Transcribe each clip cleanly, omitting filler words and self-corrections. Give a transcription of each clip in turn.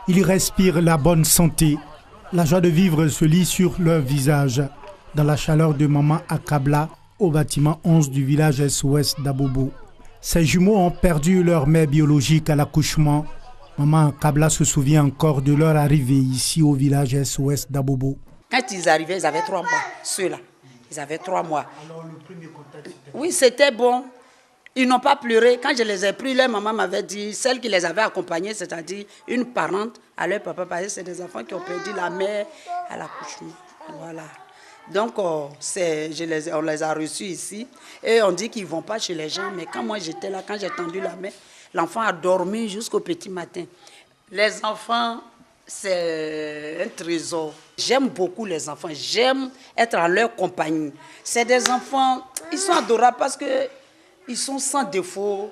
Ils respirent la bonne santé. La joie de vivre se lit sur leur visage. Dans la chaleur de maman Akabla, au bâtiment 11 du village SOS d'Abobo. Ces jumeaux ont perdu leur mère biologique à l'accouchement. Maman Akabla se souvient encore de leur arrivée ici au village SOS d'Abobo. Quand ils arrivaient, ils avaient 3 mois, ceux-là. Ils avaient 3 mois. Alors le premier contact, oui, c'était bon. Ils n'ont pas pleuré. Quand je les ai pris, leur maman m'avait dit, celle qui les avait accompagnés, c'est-à-dire une parente à leur papa, parce que c'est des enfants qui ont perdu la mère à l'accouchement. Voilà. Donc, on les a reçus ici et on dit qu'ils ne vont pas chez les gens. Mais quand moi j'étais là, quand j'ai tendu la main, l'enfant a dormi jusqu'au petit matin. Les enfants, c'est un trésor. J'aime beaucoup les enfants. J'aime être en leur compagnie. C'est des enfants, ils sont adorables parce qu'ils sont sans défaut,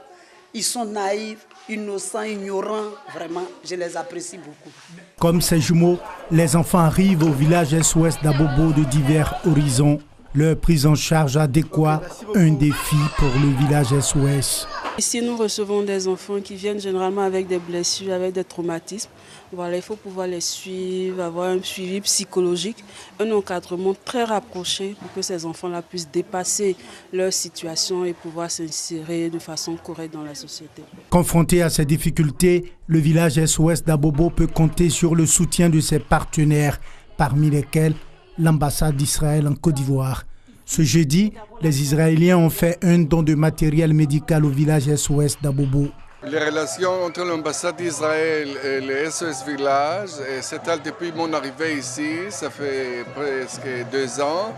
ils sont naïfs, innocents, ignorants. Vraiment, je les apprécie beaucoup. Comme ces jumeaux, les enfants arrivent au village SOS d'Abobo de divers horizons. Leur prise en charge adéquate, un défi pour le village SOS. Ici, nous recevons des enfants qui viennent généralement avec des blessures, avec des traumatismes. Voilà, il faut pouvoir les suivre, avoir un suivi psychologique, un encadrement très rapproché pour que ces enfants-là puissent dépasser leur situation et pouvoir s'insérer de façon correcte dans la société. Confronté à ces difficultés, le village SOS d'Abobo peut compter sur le soutien de ses partenaires, parmi lesquels l'ambassade d'Israël en Côte d'Ivoire. Ce jeudi, les Israéliens ont fait un don de matériel médical au village SOS d'Abobo. Les relations entre l'ambassade d'Israël et le SOS Village s'étalent depuis mon arrivée ici, ça fait presque 2 ans.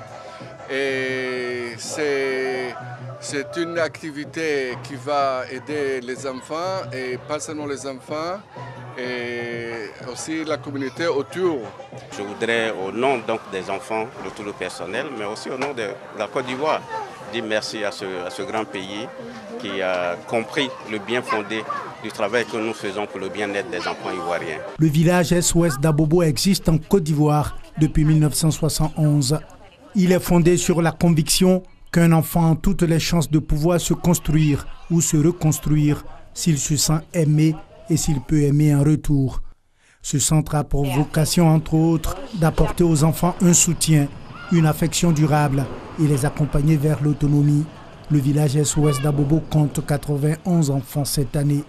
Et c'est une activité qui va aider les enfants, et pas seulement les enfants, et aussi la communauté autour. Je voudrais, au nom donc des enfants, de tout le personnel, mais aussi au nom de la Côte d'Ivoire, dire merci à ce grand pays qui a compris le bien fondé du travail que nous faisons pour le bien-être des enfants ivoiriens. Le village SOS d'Abobo existe en Côte d'Ivoire depuis 1971. Il est fondé sur la conviction qu'un enfant a toutes les chances de pouvoir se construire ou se reconstruire s'il se sent aimé et s'il peut aimer en retour. Ce centre a pour vocation, entre autres, d'apporter aux enfants un soutien, une affection durable et les accompagner vers l'autonomie. Le village SOS d'Abobo compte 91 enfants cette année.